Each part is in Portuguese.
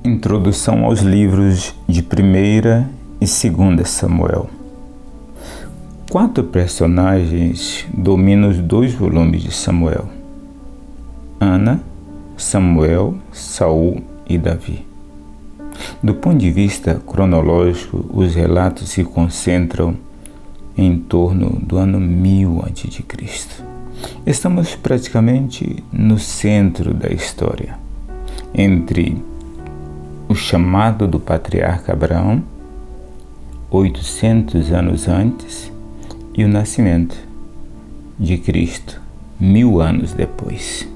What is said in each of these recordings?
Introdução aos livros de 1ª e 2ª Samuel. 4 personagens dominam os 2 volumes de Samuel: Ana, Samuel, Saul e Davi. Do ponto de vista cronológico, os relatos se concentram em torno do ano 1000 a.C. Estamos praticamente no centro da história, entre o chamado do patriarca Abraão, 800 anos antes, e o nascimento de Cristo, 1000 anos depois.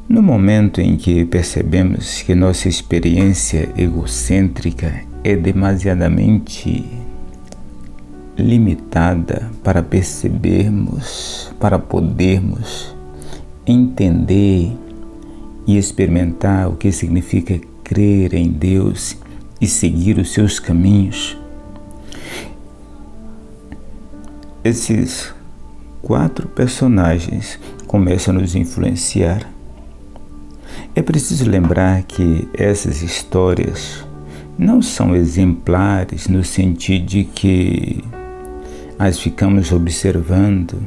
No momento em que percebemos que nossa experiência egocêntrica é demasiadamente limitada para percebermos, para podermos entender e experimentar o que significa crer em Deus e seguir os seus caminhos, esses 4 personagens começam a nos influenciar. É preciso lembrar que essas histórias não são exemplares no sentido de que as ficamos observando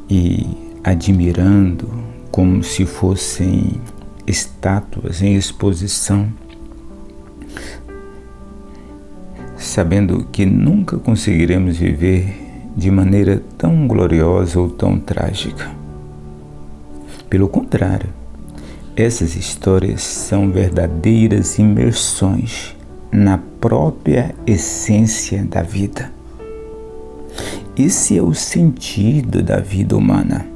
e admirando como se fossem estátuas em exposição, sabendo que nunca conseguiremos viver de maneira tão gloriosa ou tão trágica. Pelo contrário, essas histórias são verdadeiras imersões na própria essência da vida. Esse é o sentido da vida humana.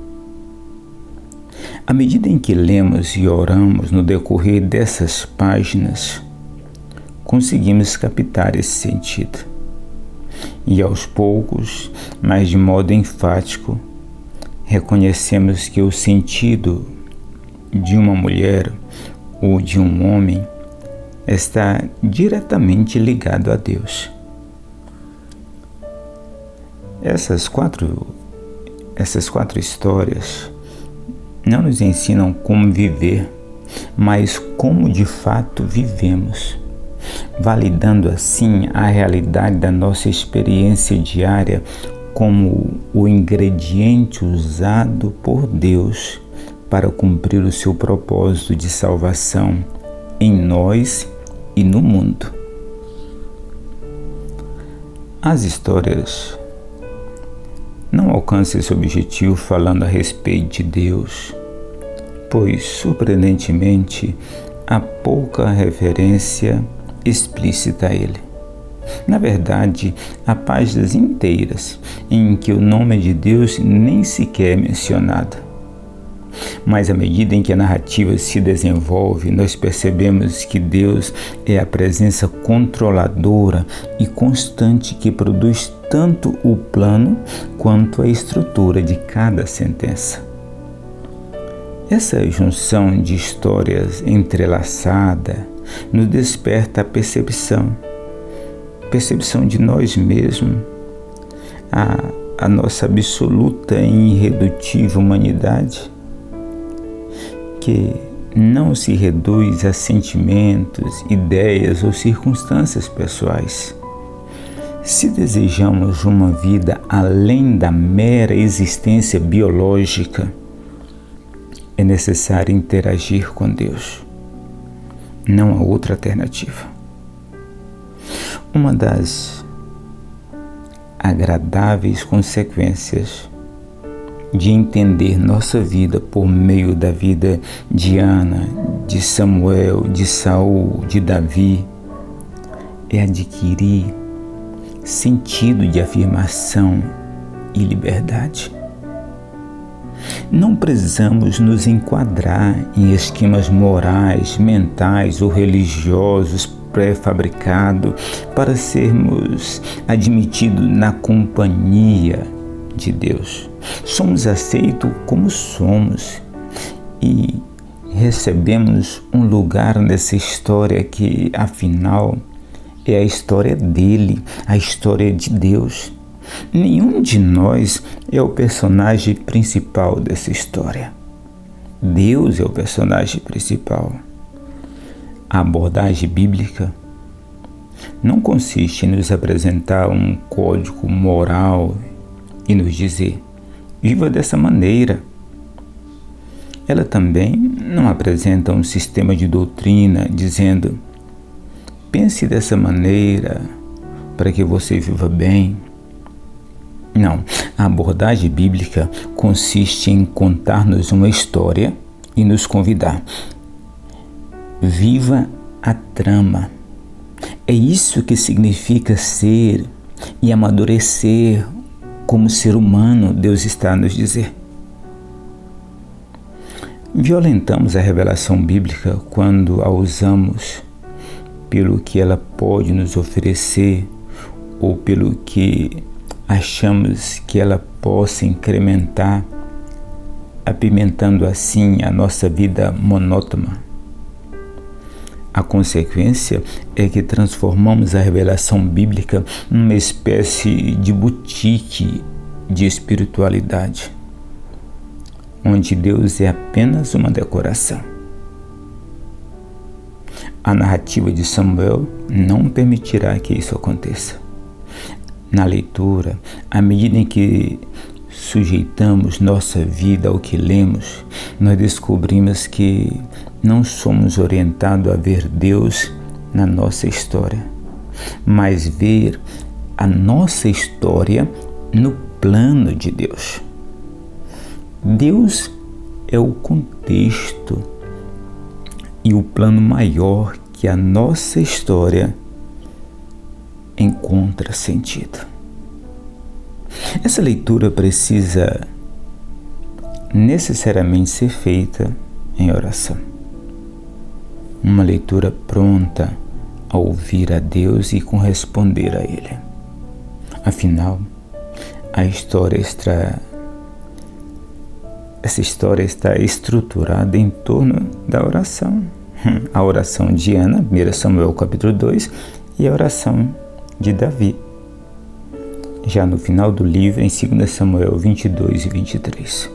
À medida em que lemos e oramos no decorrer dessas páginas, conseguimos captar esse sentido. E aos poucos, mas de modo enfático, reconhecemos que o sentido de uma mulher ou de um homem está diretamente ligado a Deus. Essas quatro histórias não nos ensinam como viver, mas como de fato vivemos, validando assim a realidade da nossa experiência diária como o ingrediente usado por Deus para cumprir o seu propósito de salvação em nós e no mundo. As histórias não alcançam esse objetivo falando a respeito de Deus, pois, surpreendentemente, há pouca referência explícita a Ele. Na verdade, há páginas inteiras em que o nome de Deus nem sequer é mencionado. Mas à medida em que a narrativa se desenvolve, nós percebemos que Deus é a presença controladora e constante que produz tanto o plano quanto a estrutura de cada sentença. Essa junção de histórias entrelaçada nos desperta a percepção de nós mesmos, a nossa absoluta e irredutível humanidade, que não se reduz a sentimentos, ideias ou circunstâncias pessoais. Se desejamos uma vida além da mera existência biológica, é necessário interagir com Deus. Não há outra alternativa. Uma das agradáveis consequências de entender nossa vida por meio da vida de Ana, de Samuel, de Saul, de Davi, é adquirir sentido de afirmação e liberdade. Não precisamos nos enquadrar em esquemas morais, mentais ou religiosos pré-fabricados para sermos admitidos na companhia de Deus. Somos aceitos como somos e recebemos um lugar nessa história que, afinal, é a história dele, a história de Deus. Nenhum de nós é o personagem principal dessa história. Deus é o personagem principal. A abordagem bíblica não consiste em nos apresentar um código moral e nos dizer: viva dessa maneira. Ela também não apresenta um sistema de doutrina dizendo: pense dessa maneira para que você viva bem. Não, a abordagem bíblica consiste em contar-nos uma história e nos convidar: viva a trama. É isso que significa ser e amadurecer como ser humano, Deus está a nos dizer. Violentamos a revelação bíblica quando a usamos pelo que ela pode nos oferecer ou pelo que achamos que ela possa incrementar, apimentando assim a nossa vida monótona. A consequência é que transformamos a revelação bíblica numa espécie de boutique de espiritualidade, onde Deus é apenas uma decoração. A narrativa de Samuel não permitirá que isso aconteça. Na leitura, à medida em que sujeitamos nossa vida ao que lemos, nós descobrimos que não somos orientados a ver Deus na nossa história, mas ver a nossa história no plano de Deus. Deus é o contexto e o plano maior que a nossa história encontra sentido. Essa leitura precisa necessariamente ser feita em oração. Uma leitura pronta a ouvir a Deus e corresponder a Ele. Afinal, essa história está estruturada em torno da oração. A oração de Ana, 1 Samuel capítulo 2, e a oração de Davi, já no final do livro, em 2 Samuel 22 e 23.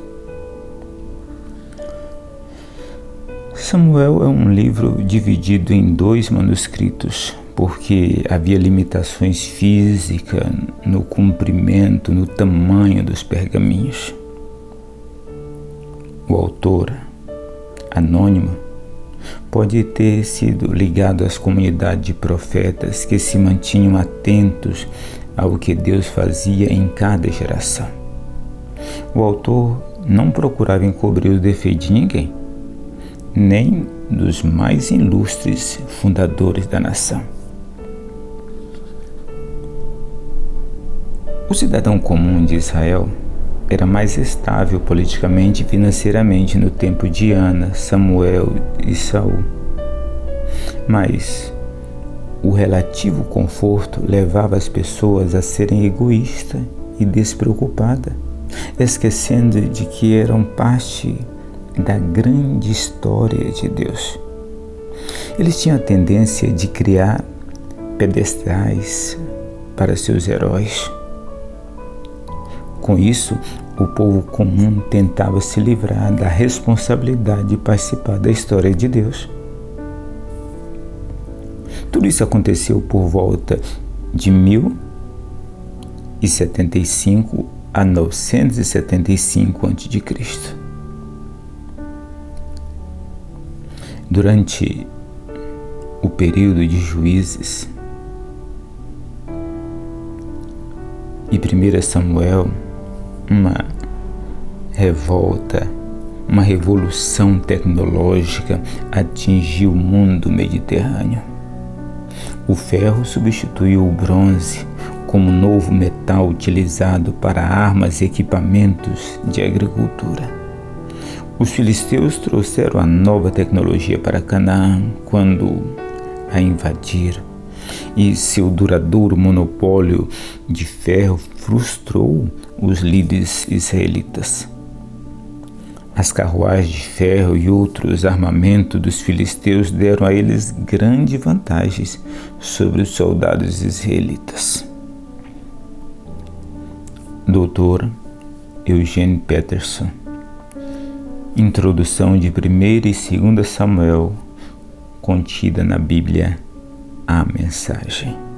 Samuel é um livro dividido em 2 manuscritos, porque havia limitações físicas no comprimento, no tamanho dos pergaminhos. O autor, anônimo, pode ter sido ligado às comunidades de profetas que se mantinham atentos ao que Deus fazia em cada geração. O autor não procurava encobrir os defeitos de ninguém, nem dos mais ilustres fundadores da nação. O cidadão comum de Israel era mais estável politicamente e financeiramente no tempo de Ana, Samuel e Saul. Mas o relativo conforto levava as pessoas a serem egoístas e despreocupadas, esquecendo de que eram parte da grande história de Deus. Eles tinham a tendência de criar pedestais para seus heróis. Com isso, o povo comum tentava se livrar da responsabilidade de participar da história de Deus. Tudo isso aconteceu por volta de 1075 a 975 a.C. Durante o período de Juízes e 1 Samuel, uma revolta, uma revolução tecnológica atingiu o mundo mediterrâneo. O ferro substituiu o bronze como novo metal utilizado para armas e equipamentos de agricultura. Os filisteus trouxeram a nova tecnologia para Canaã quando a invadiram, e seu duradouro monopólio de ferro frustrou os líderes israelitas. As carruagens de ferro e outros armamentos dos filisteus deram a eles grandes vantagens sobre os soldados israelitas. Dr. Eugene Peterson, Introdução de 1º e 2º Samuel, contida na Bíblia, a mensagem.